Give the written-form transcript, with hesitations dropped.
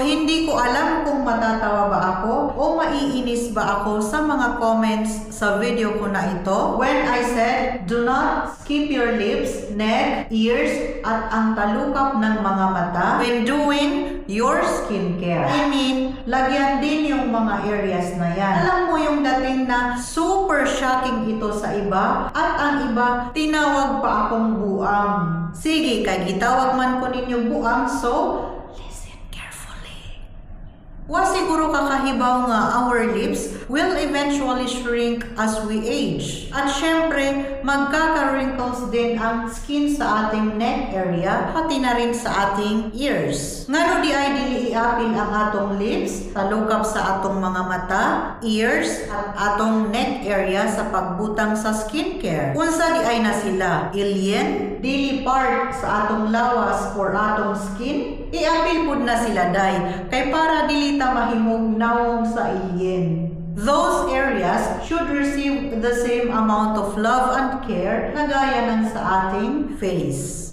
hindi ko alam kung matatawa ba ako o maiinis ba ako sa mga comments sa video ko na ito when I said, do not skip your lips, neck, ears, at ang talukap ng mga mata when doing your skincare. I mean, lagyan din yung mga areas na yan. Alam mo yung dating na super shocking ito sa iba at ang iba tinawag pa akong buang. Sige, kay gitawag man ko ninyo buang, so listen carefully. Wa siguro kakahibaw nga our lips will eventually shrink as we age. At syempre, magkaka-wrinkles din ang skin sa ating neck area, pati na rin sa ating ears. Ngano di ay dili iapil ang atong lips, talukap sa atong mga mata, ears, at atong neck area sa pagbutang sa skincare. Unsa di ay na sila? Alien? Dili part sa atong lawas or atong skin? Iapil pud na sila day, kay para dili ta mahimog nawong sa alien. Those areas should receive the same amount of love and care na gaya ng sa ating face.